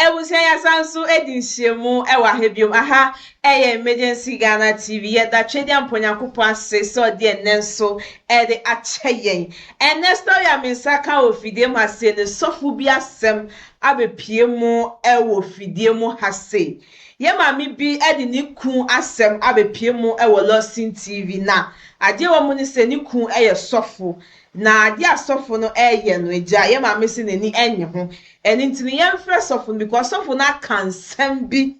Ebusia sanso edinsiemu ewa hebium aha emergency Ghana TV da twedi amponyankopon ase so de enenso de acheyen ene story amensaka ofidie mu ase ne sofu bi asem abepie mu ewo fidie mu hase ye mami bi edi ni kun asem abepie mu ewo Lawson TV na ade wo mu ni se ni kun eye sofu na ade asofo no eye no eja ye mami se nani enye ho eni ntini ye mfre sofo because sofo na kansem bi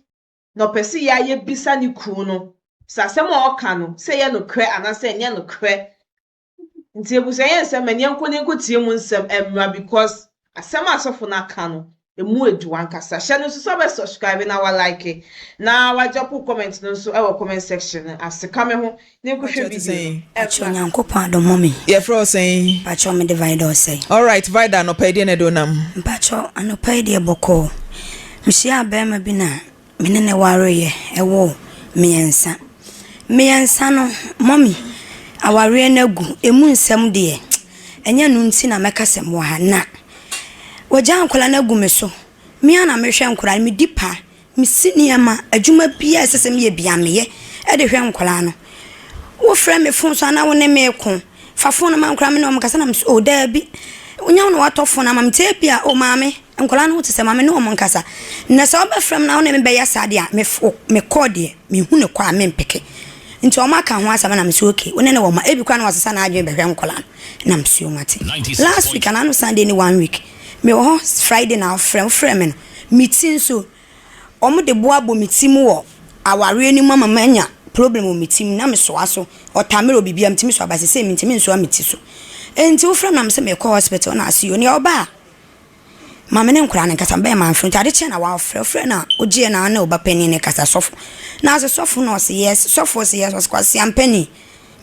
no pesi ya ye bisa ni kun no sasem o ka no se ye no kre anase enye no kre nti ebusa ye nsem enye nko tie mu nsem emra because asem asofo na ka no emu eduan kasa hye no so be subscribe na wa like na wa drop comment no so e wo comment section aseka me ho ne nhwehwe video acho nyankopon adomo me ye fro say acho me divide o say all right vida no pay de ne do nam acho ano pay de boko mhia ba ma bi na me ne wareye ewo miensa no mommy aware na gu emu nsem de enye no nti na mekasem wa na Wajan kola na gumeso mi ana mehwe nkora mi dipa mi siniama adwuma bia sesem ye bia meye e de hwe nkora no wo frɛ me fon so na wo ne me ko fa fon ma nkora me no mkasa na o da bi onya no watofo na mam te bia o maame nkora no te se maame no mo nkasa na se oba frɛ me na wo ne me be ya sade a me kode me hu ne kwa me mpeke nti o maka ho asama na me so okay wo ne ne wo ma ebi kwa na wasesa na adwen be hwe nkora na msuo mate last week na no Sunday ni 1 week me ho Friday na frem me no meeting so omo de boabo meeting wo aware ni mama manya problem o meeting na me so aso otamero bibia meeting so abase se meeting so ameti so enti wo frem na me se me call hospital na asiyo ni oba mama ne nkura ne kasa be man front ade che na wa frɛ na ogie na na oba pani ne kasa sofo na as sofo no say yes sofo say yes was kwasi ampani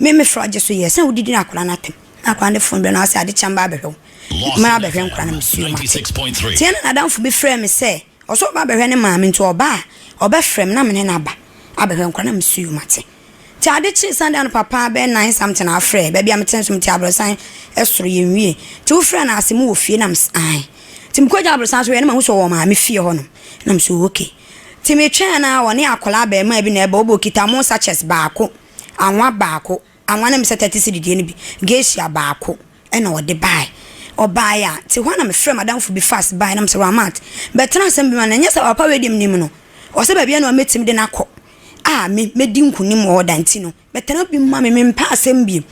me frage so yes na odidi na akura na tem akura ne phone be na say ade chamba abehwe ma be hwen kwara na msuo ma 96.3 tiena na danfo be frɛ me sɛ ɔso ba be hwen ne maame nto ɔba frɛ me na me ne na ba abehwen kwara na msuo ma te ti ade chi Sunday no papa be 9 something afrɛ ba bia meten so mti abrosan esoro ye nwie ti wo frɛ na asem wo fie na ai ti mkoja abrosan so ye na ma so wo maame fie hɔ no na msuo okay ti me twɛn na wɔ ne akola ba ma bi na eba obo kita mo sachets baako anwa baako anwa na me sɛ 30 cedi ne bi gesia baako ɛna ɔde bai obaya ti hwana me frɛ madam fu be fast buy na mse ramat betra asem bi ma na nyesa papa wedim nim no o se ba bia na metim de nakɔ me di nkunim o danti no betra bi ma me mpa asem bi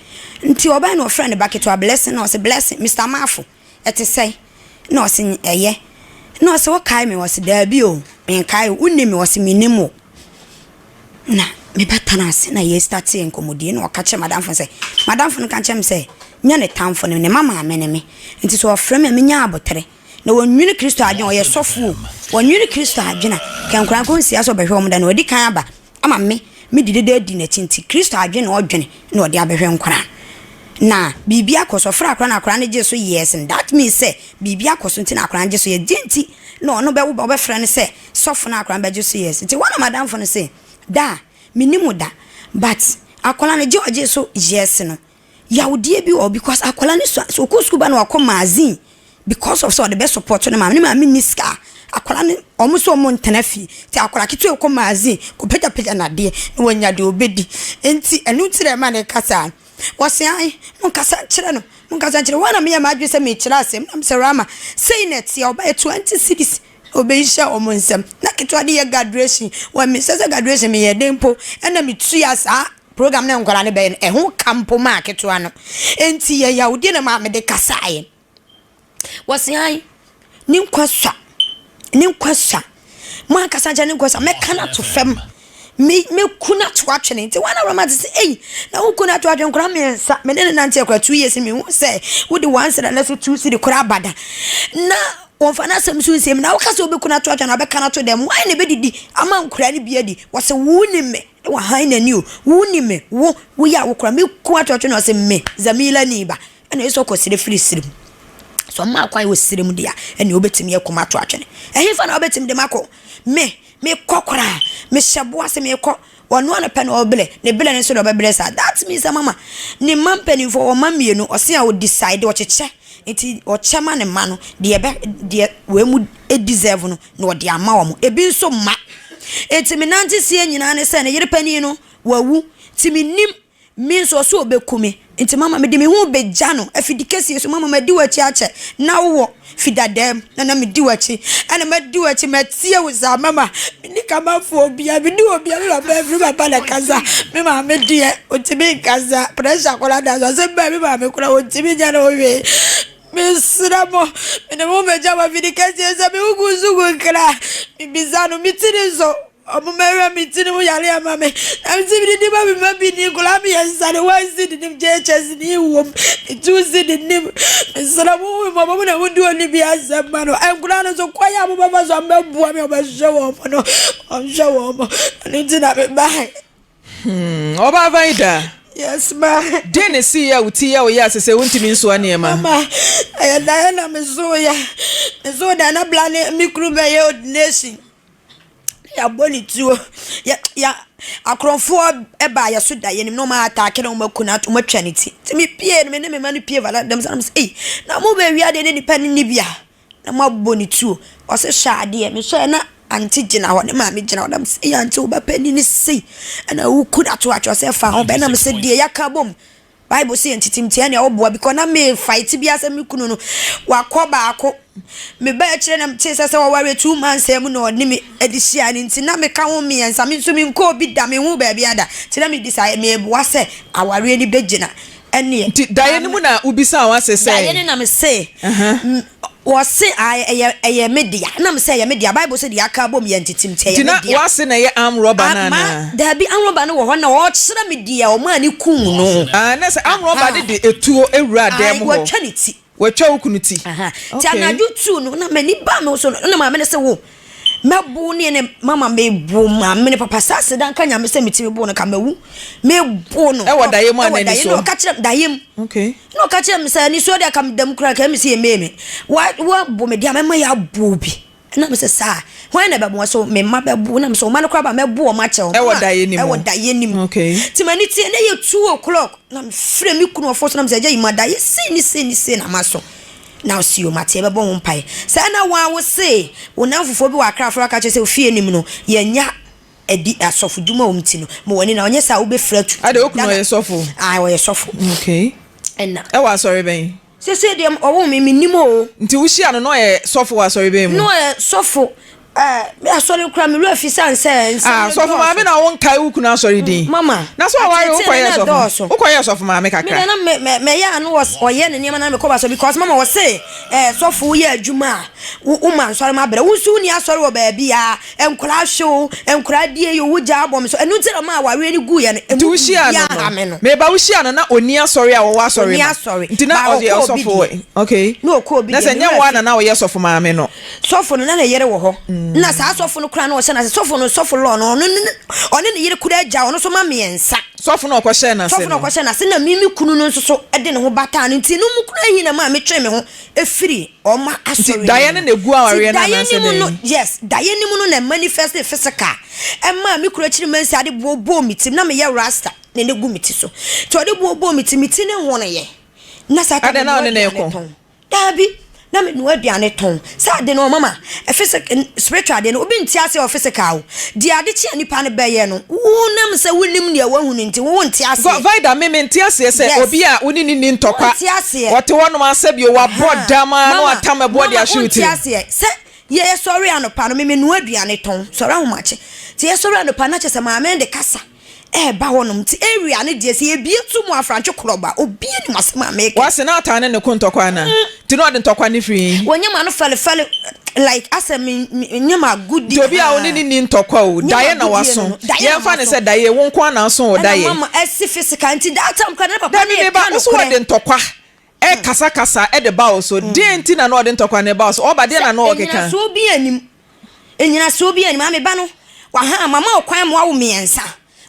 nti obaya na ofrɛ ne bucket wa blessing na o se blessing Mr. Mafo ete sei na o se eye na o se wo kai me o se da bi o me kai unni me o se minimo na me betana ase na ye start enkomodie na o ka che madam fu se madam fu kan che me se nya ne tamfo ne mama amene me nti so ofrɛ me nya abotre na wonwini Kristo adwen oyɛ sɔfo wonwini Kristo adwena kankran ko nsia so behwe omda na odi kan aba ama me didede di na tinti Kristo adwen na odwene na odi abehwe nkora na bibia akoso fra akora na akora ne je so yes and that means say bibia akoso nti na akora je so ye dinti no no be wo be frɛ ne sɛ sɔfo na akora be je so yes nti wana madam fo ne sɛ da minimu da but akora ne je so yes no Yaudie bi o because akola ni so ko school ba na akọ magazine because of so the best support no ma niska akola ni omo so omo ntenafi ti akola kitu akọ magazine ko peta na de no wanya de obedi enti enu tire ma ne kasa wose ai no kasa kire no mo kasa kire wana me ma adwe se me kire asem na se rama say net ya oba 20 cities obeisha omo nsem na kitu ade ye graduation wa me se graduation me ye dempo na me tuya sa program na nkwara ne be ho campo market to ano enti ye yaudi na ma me de kasaye wose ai ni nkwasa ma kasaja ni nkwasa me kana to fem me kuna to atwene enti wana rama say eh na wo kuna to atwene nkwara me nsa me ne nante akwa 2 years me hu say wo de once na so 2 cedi kura bada na wonfana sam so nsem na wo kasa obekuna to atwene obeka na to dem why ne be didi ama nkwara ne bia di wose wuni me wa haina ni o wuni me wo ya wo kura me ku atwatwe na o se me zamila ni ba na eso ko sire free sirim so ma kwan wo sirim dia na obetimi yakoma atwatwe ehefa na obetimi de mako me kokora me hyebo ase me ko wono na pe na obele ne bele ne so do obele sa that means mama ne mampani for o mamienu o se a o decide o cheche enti o chema ne ma no de we mu deserve no na o de ama wo mo ebi nso ma enti me nanti sie nyina ne se ne yere pani no wawu ti me nim mi so so obekumi enti mama me de me hu beja no afidi kesi so mama me di wachi ache na wo fidadem na me di wachi ana me di wachi metie wo za mama ni kama fo obia me di obia lo ba every papa na kaza me ma me di otimi kaza pressure kola da so se ba me ma me kola otimi nya no we me sramo me ne mo beja wa fidi kesi se me uguzugu kra mi bizano mitini so Omumera mitini mu yale amame. Amtibidi di ba mi mabi ni kula mi yansane wansi di nim JHS ni wom. Tuzi di nim. Salamu mama mu na wudu oni bi asema no. Enkula no so kwaya mu baba so ambebu ami obashowo mo no. Obashowo mo. Nti na me bai. Oba vaida. Yes ma. Dene si ya uti ya oya sese wuntimi nso anema. Mama. Ayada na mezo ya. Mezo da na blane mikru be ye ordination. Ya boni tuo ya akronfo eba ya so da ye nim no ma attack na mo kuna to matwa ne ti me pie me ne me ma ne pie vala dem sam say na mo be wi ade ne nipa ne bia na mo boni tuo o se sha ade me so na anti gina ho ne ma me gina ho dem say anti wo ba pani ne sei na wo kuna to atwa se fa ho be na me se de ya ka bom Bible say entitimtia ne oboa because na me fight bia se me kunu no wakoba ako me ba kire na mte se wo ware 2 months em no ni me adisia ni nti na me ka ho me yansa me so me nko obi da me hu ba bia da ti na me decide me boa se aware ni begina ene nti daye ni mu na ubisa wa se daye ni na me say wase aye media na me say aye media Bible say dia ka bom ye entitimtia ye media tina wase na ye am rubber na na da bi am rubber no wo ho na wo kire media o ma ni kun no na say am rubber de etuo ewura dem ho wo twaniti watwa okunuti ti anaju tu no na mani ba me so na ma me se wo mebu ne mama mebu ma me ne papa sase dan kanya me se metime bu no ka mewu mebu no e wodaye mu anani so no ka kire dayem okay no ka kire me se ni so de ka dam kura ka me se meme wa bu me dia me ma ya bu bi na me se sa when na be mo so me ma be bu na me so ma no kura ba mebu o ma che o e wodaye ni mu okay ti mani ti na ye 2 o'clock na me frɛ me kunu ofo so na me se ja yima da ye se na maso now see you mate be bon pai say na wa wo say wo na fufo bi wa kra afro ka che say ofie nim no ye nya edi asofu duma omti no mo woni na onye sa wo be fratu ade okuno ye sofo wo ye sofo okay enna e wa sorry ben se dem owo me nim o nti wo hia no ye sofo wa sorry ben mu no ye sofo me asori kra me refi sanse sofo ma me na won kai ukuna asori din mama na so aware ukoye sofo ma me kakra me ya no was oye ne niam na me ko ba so because mama was say sofo ye adwuma uma asori ma bere wo su ni asori wo ba bia enkura hwe enkura die ye wo ja abom so enu tira ma aware ni gu ye ne nti wo hia no me ba wo hia no na oni asori a wo asori nti na o ye sofo okay no ko bi na se nya wa na wo ye sofo ma me no sofo no na yere wo ho na sa sofo no kra na o se na sofo no sofo lo no one ne yere kura agya ono so ma me ensa sofo no kwahye na se sofo no kwahye na se na mimi kunu no so e de ne ho bata no nti no mu kura hi na ma me twe me ho efiri o ma asori daye ne egu aware na na se yes daye ni mu no na manifest physical e ma me kura chiri mansi ade bo mitim na me ye rasta ne gu miti so to ade bo miti ne ho na ye na sa ta ade na one na ekon dabi na me no aduane ton sa de no mama physical spiritual de no obi ntiase o physical de ade chi anipa ne beye no wonam se wonim ne wahunu nti wo ntiase vida me ntiase se obi a woni ni ntokwa wote wonom asabio wa bodama no atamabo de ashuti ntiase se ye sorry anopa no me no aduane ton sorry ahomache ti ye sorry anopa na chese ma me de kasa ba wonom ti area ne de se ebie tu mu afranche kroba obi ni masema make wase na atane ne kontokwa na ti no de ntokwa ne free wonyama no fale like asem nyama good obi a oni ni ntokwa o daye na waso ye fa ne se daye won kwa na so o daye mama esi physical nti that time kana papa ne ba so de ntokwa kasa de ba o so de nti na no de ntokwa ne ba so oba de na no okeka so bi anim enyina so bi anim ame ba no wa ha mama okwan mo awo miensa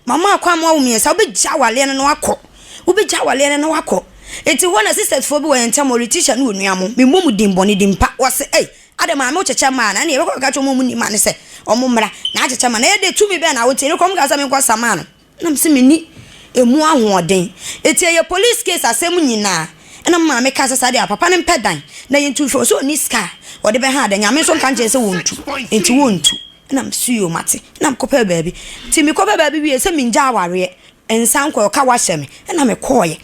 mama akwa mo awumiensa obegya wale no akọ obegya wale no akọ enti wona sisters fo bi wo enta mo retisha no onuamo me momu dimboni dimpa wose ade ma me ochecha ma na e bekọ ka cho momu ni ma ne se omumra na achecha ma na e de tumi be na wo tiri kom ga sa me nkọ sama no na mse me ni emu ahoden eti ye police case asem nyina na ma me ka sasa de papa ne pedan na yentu fo so ni ska o de be ha de nyame so kan je se wontu enti wontu na msuyo mate na mkope baabi ti me kope baabi wie se minja aware ensan ko ka wa hyeme na me koye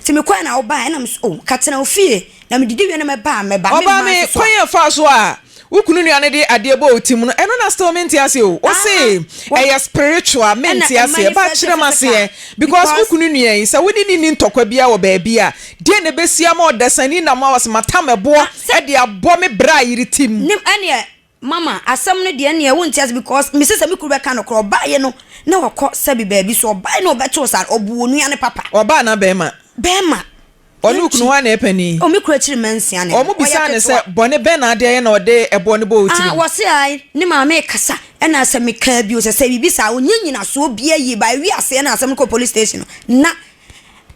ti me koye na oba na katena ofie na me didi wie na me ba oba me koye fa so a ukunu nuane de ade bo otim no eno na still menti ase o say e spiritual menti ase ba kire mase because ukunu nuan say wodi ni ntokwa bia wo ba bia de ne besia ma odasani na ma was matamebo e de abo me bra yiritim nim ane mama asam no de ne wonti ase because me sese me kuru be ka no kro ba ye no na wakọ sabi baabi so ba no be to sa obuo nuane papa oba na bema onu ukunu wa na epani o me kura chiri mansia ne o mu bisa ne se bone be na ade ye na ode ebo ne bo otiri wo se ai ne ma me kasa e na asem ka bi o se bibisa onyanyina so obi ayi ba wi ase na asem ko police station na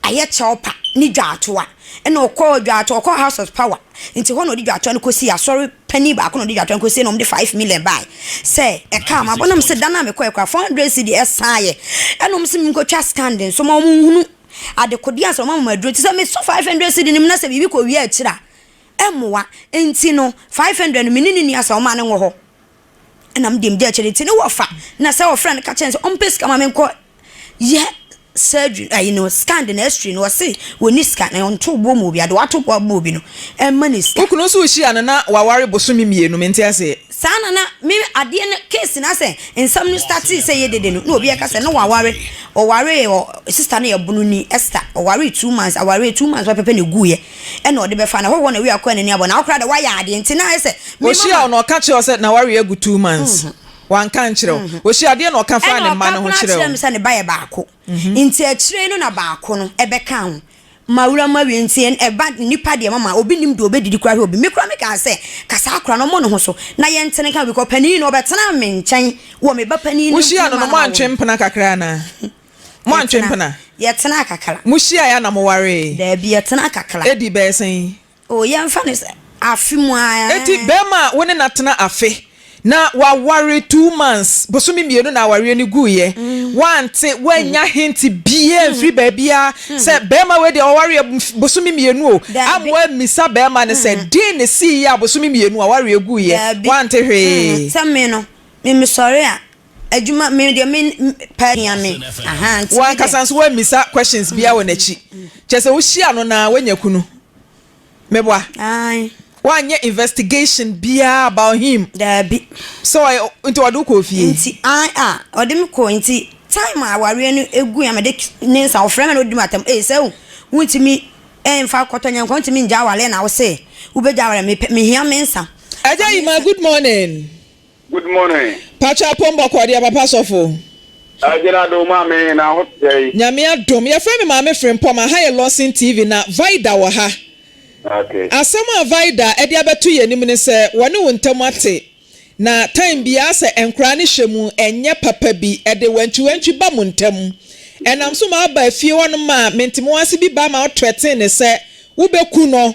aye chopa ni dwaatoa e na okọ dwaatoa okọ house of power nti ho no di dwaatoa no kosi ya sorry penny ba ko no di dwaatoa no kosi no de 5 million buy se e ka ma bonam se dana me kwa 400 cedi esaye e no mse mi ko twa scandal so ma hunu ade kodia so mama maduro ti se me so 500 cedi nim na se bibi ko wi akira emwa enti no 500 minini ni asa o ma ne wo ho na mdem de akire ti ne wo fa na se wo friend ka chen so ompes ka ma me ko ye surgery you know scandal history no say woni scan na on to bo mo bi ade wato bo mo bi no emma scan okuno so hia na waware bosumi mienu menti ase sana na me ade na case na say ensam no start say ye dede no obi aka say no waware o ware o sister na ye bunu ni Esther o ware 2 months aware 2 months wa pepe ne guye e na ode be fa na wo na wi akọ na ni abo na akra da wa ya ade nti na say me hia no ka che o say na ware agu 2 months wan kan chire o hia ade no ka fa ne ma no ho chire o me say ne ba ye baako nti a chire no na baako no e be ka ho mawura mawi nti en eba nipa de mama obi nim do obedidi kura obi me kura me ka say kasa akra no mo no ho so na ye ntene ka bi ko pani no obetena me nkyɛn wo me ba pani no mushia no mo antwempena kakra na mo antwempena ye tena kakra mushia ya na mo ware da bi ye tena kakra edi be sen o ye mfa ne afi mu aya eti be ma woni na tena afi na wa ware 2 months bosumi mienu na ware ni guye wante wanya hinti bie free babia se bema we de ware bosumi mienu o amwa misa bema ne se din ne si ya bosumi mienu ware guye wante hwe se me no me sorry a adwuma me de me pania me aha wan kasanso wa misa questions bia wo na chi chese wo hia no na wanya kunu meboa ai wanye investigation bia about him dabi so into wadu ko fie nti odem ko nti time aware no egu ya mede nensa ofrema no dimatam se wuntimi emfa kotonya nko ntimi nja awale na wo se ubeja awale me hia mensa Ajayima, good morning. Good morning. Pacha pomba kwa dia papa sofo. Ajira do mama na hotel. Nyame adom. Ya frame mama frame poma ha ye Lawson TV na Vida wa ha. Okay. Asama Vida e dia betu ye nim ne se wone wontam ate. Na time bia se enkra ne hwemu enye papa bi e de wantwi ba montam. Enam so ma ba fie won ma mentimo ase bi ba ma otrete ne se wobeku no.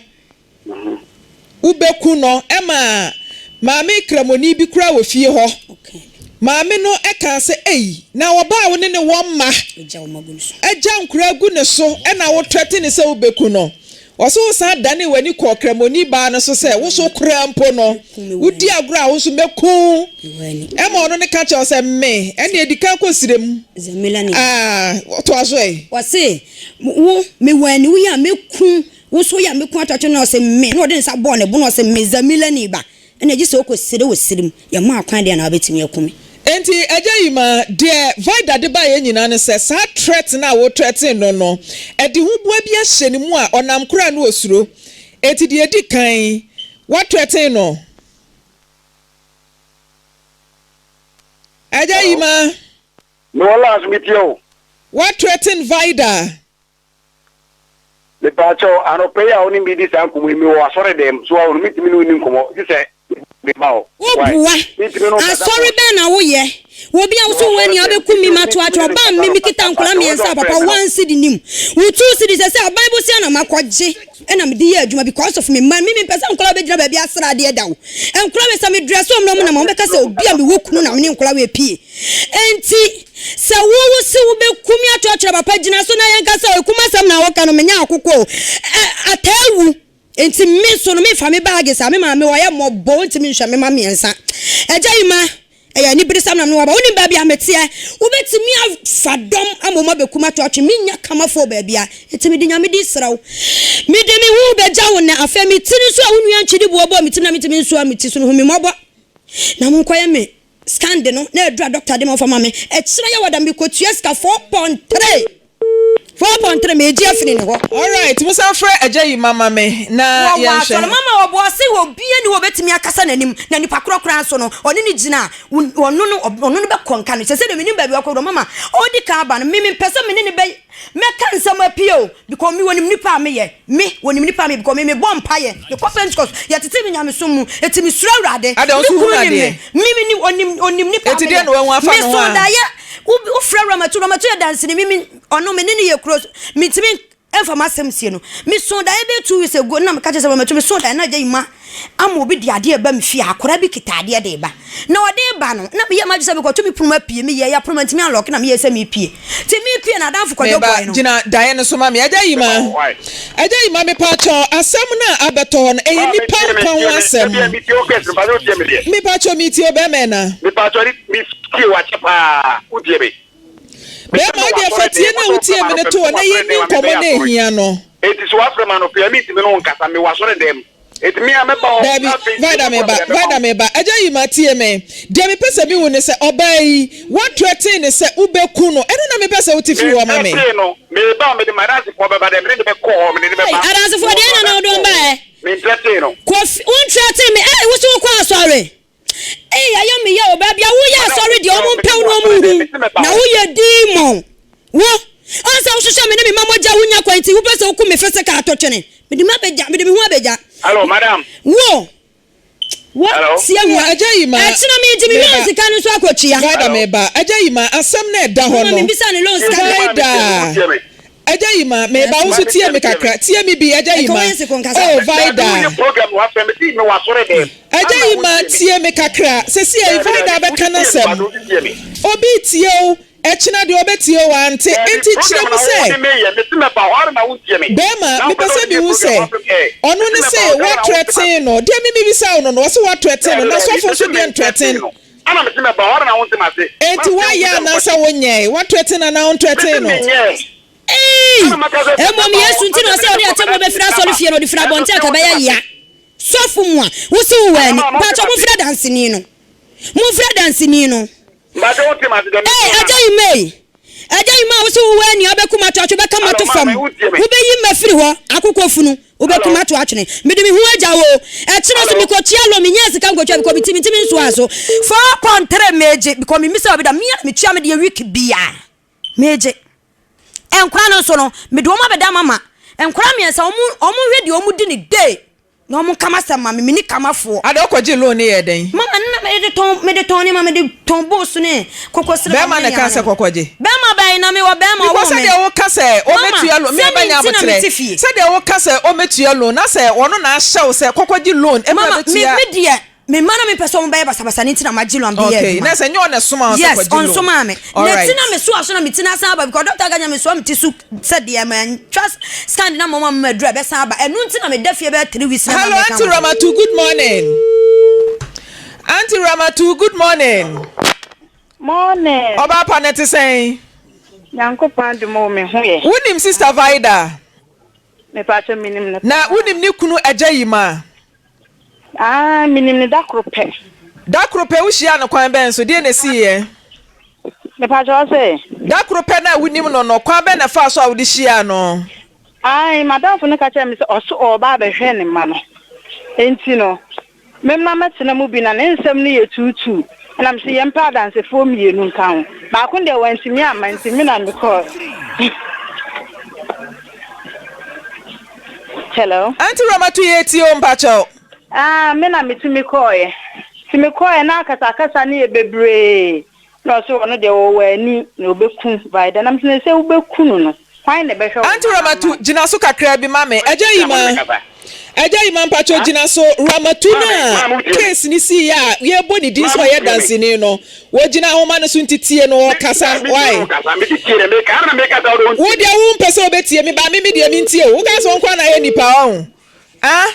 Ubeku no ema maame kramoni bi kura wo fie ho. Okay. Maame no eka se na wo ba wo ne wo ma. Eja nkura gu ne so na wo twete ne se ubeku no. Oso sa dane wani ko kramoni ba no so se wo so kura mpo no. Udi agura wo so meku. Ema ono ne ka che se me ene edika ko sirem. Zamilani. To aso Wo se wo me wani wo ya meku. Wo so ya meku atacho na se me no de nsa bo ne bu no se mezamilani ba. Ene gi se okosire wo sirim ya ma akwan de na obetimi akumi. Enti Ajayima de Vida de ba ye nyina ne se sa threat na wo threat no edi hu bua bia hye ne mu a onam kura no osuro eti de edi kan what threat no Ajayima No last meet you. what threaten Vida The pacho anope ya oni midi sa nkumu mi wo asore dem so onu mitimi no ni nkumo ji se be bawo. Wo bua. Asori be na wo ye. Wo bia wo so wani abeku mi mato atwa ba mi kita nkola mi ensa papa one cedi nim. Wo two cedi say Bible say na makoje na me di adwuma because of me man me pesa nkola be gina ba bia asra de da wo. Nkola me say me dress o na mo be ka say obi a me wokunu na me nkola we pie. Enti se wo se wo be kumi ato atwa papa gina so na yenka say okuma sam na wo ka no me nya akoko atawu. Enti me so no me fa me bag sa me ma me wo ye mobo enti me hwa me ma me ensa. Eja yima eya ni biri sam na no ba woni ba bia metie wo betimi afadom amoma bekuma to atwe minya kamafo ba bia enti me di nya me di sraw me de me hu beja wo na afa me tiri so a wonu anchidi bo bo me tiri na me timi so a me ti so no me mobo na mo koye me scan de no na edra doctor de mo fa ma me e kire ya wada me kotua ska 4.3 meji afini ne ho. All right, musa frɛ agya yi mama me na yɛn hwɛ. Mama obo se wo bie ni wo betimi akasa nanim na nipa krokran so no oni ni gina onu no be konka no se de menim ba bi akɔdo mama odi ka aba no me pese me ne be meka nsam apio because me wonim nipa me ye me wonim nipa me because me bom paye the Pentecost ya tete me nyame so mu etimi sura urade me onim nipa eti de no wan afa no so da ye wo fra ramatu ya dance ni me ono me ne ye cross me timi enfamasem sie no me so da ebe 2 weeks ago na me ka chese me so da na gya ima am obi de ade ba me fie akora bi kita ade de ba na ode ba no na me ye ma gise be ko to me puma pie me ye ya puma ntimi unlock na me ye se me pie ti me pie na danfo ko jobo no gina dae no so ma me agya yima me pa cho asem na abeto no e ni pampan asem me pa cho mi ti obeme na me pa cho mi ki wa chepa udie be be ma de fatie na utie me to na ye ni komo na ehia no eti so afrema no pia mi ti me no nkasa me wa so dem eti mi ameba Vida me ba agya yi matie me de me pese bi wo ne se obai what threaten ne se ubeku no eno na me pese wo ti fi wo ma me no me ba me de marasi ko ba de me de be ko me de be ba arasi fo de na odon ba me threaten no ko un threaten me wo so ko sorry ayo me ya oba bia wo ya sorry de o mo pɛ no mo hu na wo ye demon wo ansa wo hwehwɛ me ne me mamogya wo nya kwanti wo pɛ sɛ wo ku me fese ka atotwene me de ma beja me de me hu abeja. Hello madam Wo what see you agya yi ma etina me ji me loan sika no so akotua Vida me ba agya yi ma asem na eda ho no me bisa ne loan sika Vida agya yi ma me ba wo so tie me kakra tie me bi agya yi ma oh Vida program wa fam si me wa sore dem agya yi ma tie me kakra se si e Vida be kana sem obi tie o echina de obetie o ante enti kire mu se bema me pese bi hu se onu ne se what threaten no de me bi sa no no so what threaten no na so fo so de threaten ana me se me ba hore na won te ma se enti wa ya na sa wonye what threaten na on threaten no mi yesu ntino se odi atemo be fira solo fie no di fira bonte aka be ya sofu mu a wo se wo wani ba cho mo fira dance ni no Aja ima wo se wo ani abekuma to atwe beka mato fam wo be yi mafiri ho akokɔ funu wo bekuma to atwene me de me hu agya wo e kire so biko tia lo me nya sika nkotwa biko bitimi nso aso 4.3 meje biko me misa obida me tia me de week bia meje enkura no so no me de o ma beda mama enkura me ensa omu hwedi omu di ni day no mo kama sama me ni kama fo ade okoje loan ye den mama na me de ton ni mama de ton boss ne kokosira be ma na ka se kokoje be ma bai na me wo be ma wo me se de wo ka se o metua loan me ba nya botre se de wo ka se o metua loan na se wono na ahyew se kokoje loan e ma betua me de me mana me person mo ba basabasa ni tina magilo ambe ye okay na se nyo na soma so yes on soma me na tina me so aso na me tina sa ba because doctor ganya me so am tisu said the man trust stand na mama me dra be sa ba enu tina me dafie be 3 weeks na hello Auntie Ramatu good morning Auntie Ramatu good morning oba panet say yanko pande mo me hu ye unim sister Vida me pa che minim na unim ni kunu agya yi ma minim ne dakrope wo hia no kwan ben so de na siye me pa jo se dakrope na wunim no no kwan ben na fa so a wo de hia no madam fo ne ka che me se oso oba be hwe ne ma no enti no memna metena mu bi na ne nsem ne ye tutu na me se ye mpa dance fo mienu nkan ba ko de wantimi amantimi na me ko hello Auntie Ramatu ye ti o mpacho me na metumi koye na akasa ne ye bebre no so ono de wo ani na obeku vida na mse se obeku no kwan na be hwe Auntie Ramatu gina so kakra bi mame Eja imam pacho gina so Ramatu na case ni si ya ye boni din so ye dance ni no wo gina homa no so ntitie no kasa why wo dia wo mpese obetie mi ba mi dia mi ntie wo ga so nkwa na ye nipa ho ah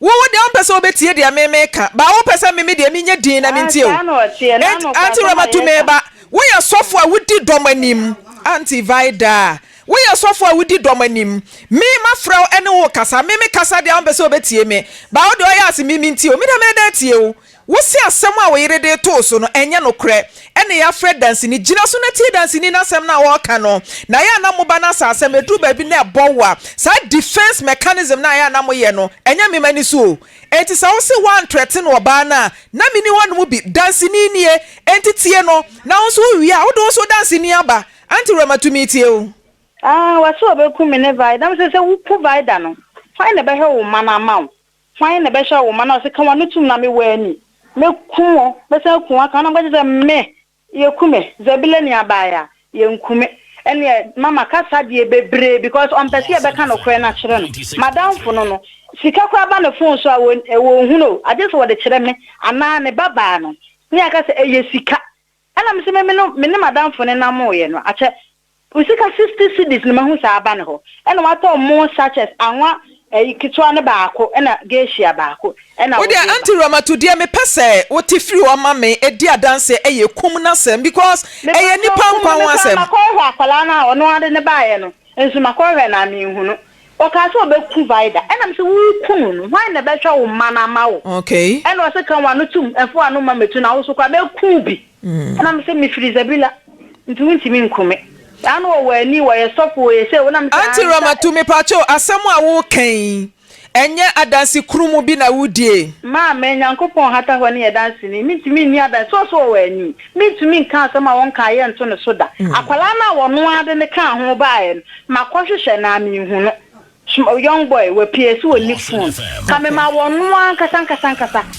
wo dia mpese obetie dia me ka ba wo pese mi dia mi nye din na mi ntie o Auntie Ramatu me ba wo ya sofo a wudi domanim Auntie Vida we are so far we did domanim me ma frau ene wo kasa me kasa de ambese obetie me ba wo de o ya se me ntio me da me da tie o wo se asem a wo yire de to so no enye no kre ene ya fred dance ni gina so na tie dance ni na asem na wo ka no na ya na mo ba na sa asem edu ba bi na ebowa sa defense mechanism na ya na mo ye no enye me mani so enti sa wo se one threaten wo ba na me ni one mu bi dance ni nie enti tie no na wo so wi a wo do so dance ni aba Auntie Ramatu me tie o waso obeku me ne vida na se wuku vida no fine na be hwe wo mana ma fine na be hwe wo mana se kan wa nutum na me wani me kuo be se kuo aka na gbe se me ye kume zabile ni abaya ye nkume ene mama kasa de bebre because on pese e be kan no kre na kire no madam fo no sika kwa ba no phone so a wo huno ade so wo de kire me ana ne baba no ni aka se eye sika ana me se me ne madam fo ne na mo ye no ache usika 60 cedis ni mahu sa aba ne ho ena wato mo sachets anwa kitwa ne baako ena geishia baako ena wo dia Auntie Ramatu dia me pese wo tifiri wo mame edi adanse eye kum na sem because eye nipa nkwan wa sem makohwa akwala na ono ade ne baaye no ensu makohwa na me hu no o ka so obeku vida ena me se wo kum no why na be hwa wo mana ma wo okay ena wo se kan wa no tum efo anu ma metu na wo so kwa be ku bi ena me se me firi zabila ntu ntimi nkume ano wani wo yesopo we se wona mta Auntie Ramatu me pacho asem a wo kan enye adansi krumu bi na wudie ma me nyankopon hata ho ne yedansi ni mitimi ni adansi so wani mitimi kan asem a won kan ye nto ne soda akwala na wo no ade ne kan ho baaye makohwehwe na mi hu no young boy we PS we ni phone kame ma wo no ankasa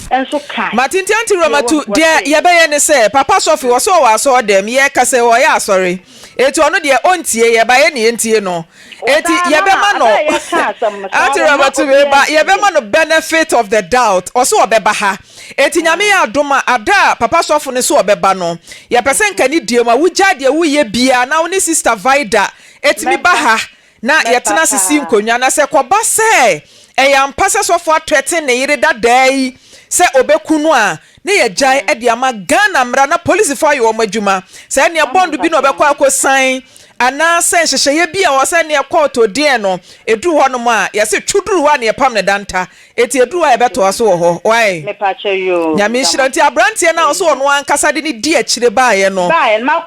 enso kan Matinti Auntie Ramatu dia ye be ye ne se papa sofi wo so wa so dem ye kase wo ya sorry eti ono de ontie ye ba ye ne entie no eti ye be ma no Auntie Ramatu be ba ye be ma no benefit of the doubt o so obeba ha eti nyame ya adoma ada papa sofo ne so obeba no ye pese nka ni die ma wugya de wo ye bia na wo ne sister Vida eti mi ba ha na yetena sisi nkonwa na se koba se eyampa se sofo atrete ne yire dadai se obekunu a ne ye jai e de ama Ghana mra na police for yo madwuma se ne bond bi no obekọ akosan ana se hyehyeye bi a wo se ne court odie no edu ho no ma ye se twuduru wa ne pam ne danta eti edu wa ebeto aso wo ho why me pa che yo nyame hyiranti abrantie na so no ankasa de ne di akire baaye no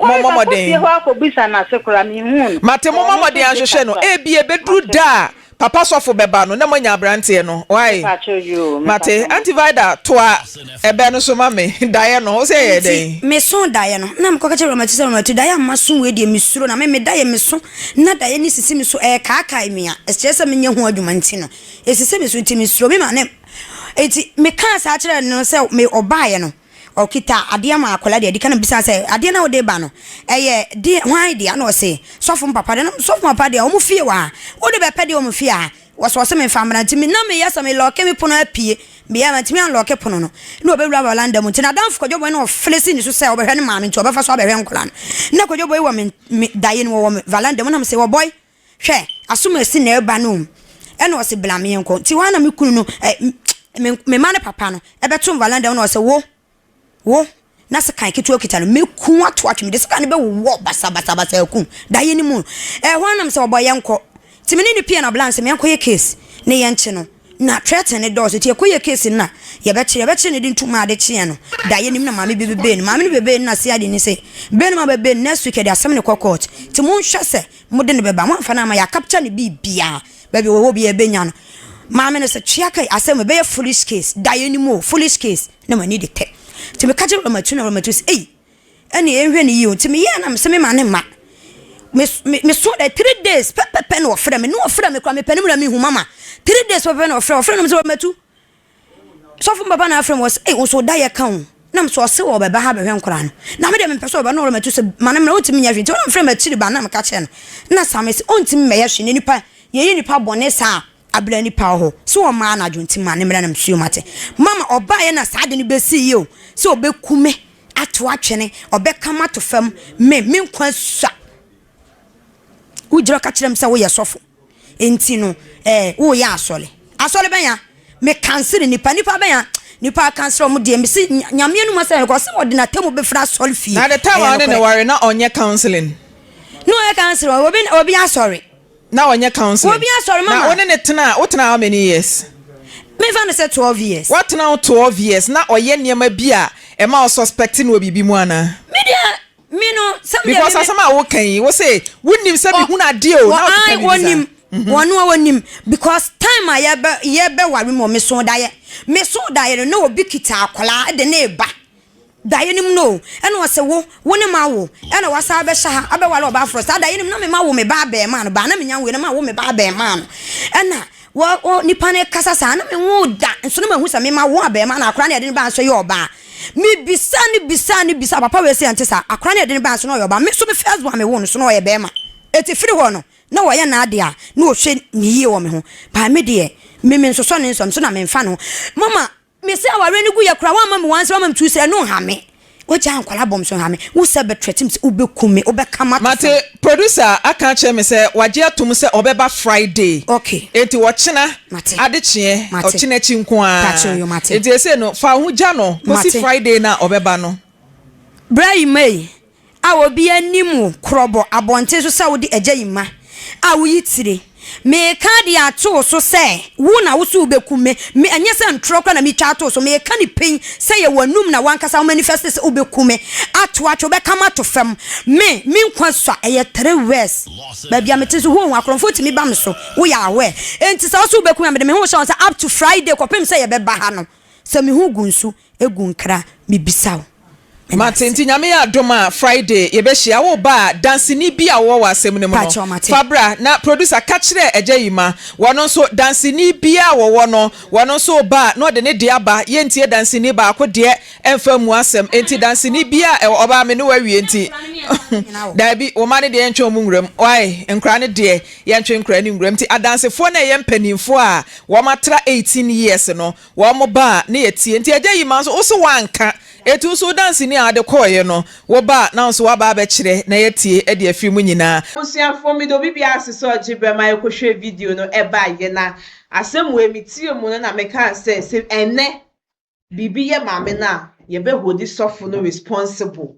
momodin ho akobisa na sekura mi hu mate momodin ahwehwe no e bi ebeduru da papa sofo beba no na manya abrantie no why mate Auntie Vida toa ebe no so mame daye no o se ye den me so daye no na mko kache Ramatu daye maso we de misuro na me daye me so na daye ni sisi me so kaakai me a estresa me nya ho adwuma nti no esisi me so nti misuro me ma ne eti me kan sa kire no se me obaye no okita ade ma akola de kan bisa se ade na ode ba no eye de hwan de na o se sofo papa de sofo papa de o mu fie wa o de be pe de o mu fie a wo so se me famra nti me na me yasa me loke me pono apie me ya nti me an loke pono no na obewura balanda mu nti na dan fo kojobo no flesi ni so se obehwe ne ma me nti obefa so obehwe nkola na kojobo wo me daye no wo valanda mu na me se wo boy hwe asuma si na eba no e na o se blame enko nti wa na me kunu no me ma ne papa no e beto valanda no o se wo na se kan ketu okita no meku ato atwe me de se kan be wo basa eku daye ni mu ho anam se obo yenko ti me ni pia na balance me yenko ye case ne yenche no na threaten ne do so ti ekoye case na ye beche ne di ntuma ade che no daye ni na mame bebe ni mame ni bebe na se ade ni se be ni ma bebe next week de asem ne court ti mu hwe se mu de ne beba mo fa na ma ya capture ne bibia bebe wo bi e benya no mame ne se chiaka asem be foolish case daye ni mu foolish case na ma ni de te ti me kaje Ramatu say eni enhwe ne yi o ti me ye na me se me ma ne ma me so that 3 days pepe no ofra me no ofra me kwa me panimu na me hu mama 3 days pepe no ofra no me se Ramatu so fun baba na afra was wo so da ye kan nam so se wo beba ha behwe nkora no na me de me pese oba no metu se manam na ontimi nya hwe nti wona mfrɛ ma chiri ba na me ka che no na samese ontimi me ye hwe ne nipa ye nipa bone sa abra nipa ho so wo ma na dwonti ma ne mra na msuo mate mama oba ye na sa de ne besi yo se obekume ato atwene obekama to fam me nkwa sua ujira ka kirem se wo ye sofo enti no wo ya asole benya me cancel nipa benya nipa cancel mo de me si nyame anu ma se ko se wo de na temu be fra asole fi na the time on ne worry na onye counseling no I cancel obi asore na onye counseling obi asore mama na one ne tena wo tena how many years me fan say 12 years what now 12 years na oye niema bi a e ma suspecting wo bibi mu ana me no because asama wo kan wo say wunnim se bi hu na de o na I wonim because time I ye be wari mo me so daye no obi kita akola de na eba daye nim no ene wo se wo ne ma wo ene wasa be sha ha abe wale oba afro sa daye nim na me ma wo me ba be ma no ba na me nya wo na ma wo me ba be ma no ena wo nipa ne kasa sa na me wo da nso na ma hu sa me ma wo abe ma na akora na de ba so ye oba mi bisa papa we say ante sa akora na de ba so no ye oba me so me first one me wo no so no ye be ma eti firi ho no na wo ye na ade a na wo hwe ni yie wo me ho ba me de me nso so ne nso na me mfa no mama me say aware ni gu ye kura wa mama wan say mama tu say no ha me wo ja ankwala bom so ha me wo se be tretim se obekume obekama mate producer aka che me say waje atum se obeba Friday okay enti wo chena ade chie o chena chi nko a enti ese no fa hu ja no kosi Friday na obeba no brai mai a obi animu krobo abonte so sa wo di agya yima a wo yitire me ka dia to so se wo na wo so obekume me anya se ntro kwa na me twa to so me ka ni pen se ye wanum na wankasa wo manifest se obekume ato obekama to fam me nkwa so eye 3 weeks ba bia me tiso ho akromfo timi ba me so wo ya awe enti se wo so obekume me ho so up to Friday ko pem se ye beba ha no se me hu gunsu egunkra me bisawo Matenti nyame ya doma Friday yebehia wo ba dancini bi a wo wasem ne mu no Fabra na producer ka kire eja yima wono so dancini bi a wo no wono so ba no de ne de aba yentie dancini ba ko de emfa mu asem enti dancini bi a oba me ne wawie enti da bi wo ma ne de entwe mu nwuram wai enkra ne de yentwe enkra ne nwuram ti adansefo na ye mpanimfo a wo matra 18 years no wo mo ba ne yetie enti eja yima so so wanka etu so dance ni ade koye no wo ba na so wa ba be kire na yetie e de afiri mu nyina usiafo mi do bibia asese ojibrema ekohwe video no e ba ye na asem we mitie mu no na meka se ene bibi ye maame na ye be hodi sofo no responsible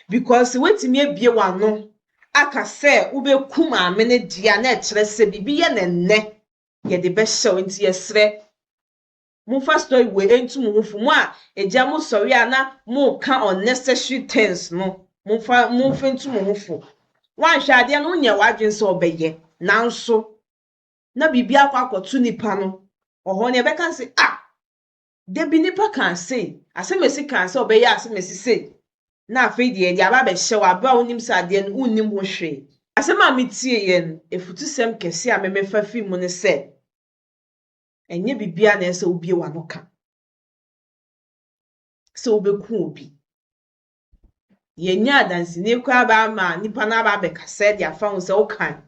because wetimi ebie wano aka se ube ku maame ne dia na e kire se bibi ye ne ye de be show nti yesre mu first story we entu mu fu mu a eja mu sorry ana mu ka unnecessary things no mu fentu mu fu wan hwade no nya wadwen so obeye nanso na bibia akwakotu nipa no oho ne be kan say de bi nipa kan say asemesi kan say obeye asemesi say na afei de dia ba be hye wa ba onim sa de no unnim ho hwe asema metie yen efutusem kese a memefa fi mu ne say enye bibia na ese obie wanoka so obeku obi yenya dansi ne kwa ba ma nipa na ba be kase dia fa ho se okan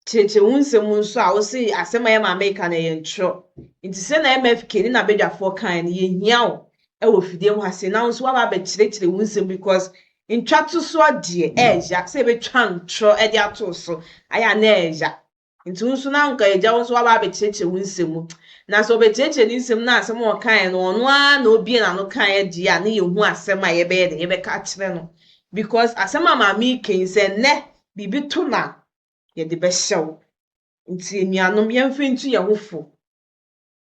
cheche unse munso a wo se asema ya ma make na ye ntro nti se na MFK ni na bedwafo kan ye hiawo e wo fidie ho ase na unso ba be chire unse because ntwato so de eja se be twa ntro e dia to so aya na eja nti unso na nka eja unso ba be chire unse mu na so be chire ni nsem na asem o kan no ono a na obi na no kan e dia na ye hu asema ye be de ye be ka chire no because asema ma mi ken se ne bibi to na ye de be hyew nti emianom ye mfentu ye hofo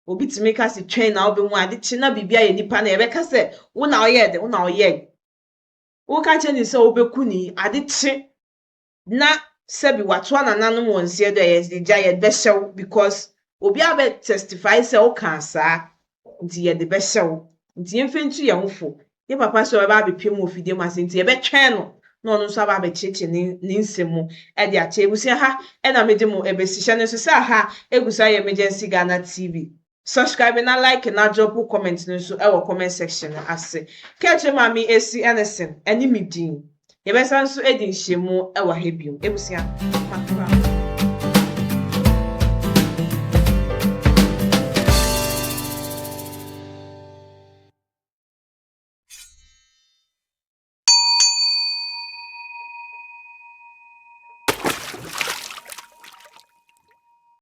obi timi ka se twen na obi mu ade chi na bibia ye nipa na ye be ka se wo na oye de wo na oye wo ka che ni se obeku ni ade chi na se bi wato ananam wonse do ye de ja ye be hyew because obi abe testify se o kan sa nti ye de be hyew nti ye mfentu ye hofo ye papa so ba be pem ofide mu ase nti ye be twen no no no so aba be cheche ni nsemu e de ache ebusia ha e na mede mu ebesihye ne so sa ha egusa ye emergency Ghana TV subscribe na like na drop comment no so e comment section ase catch mami esi anything any me din ye be san so edin hyemu e wa hebio ebusia makra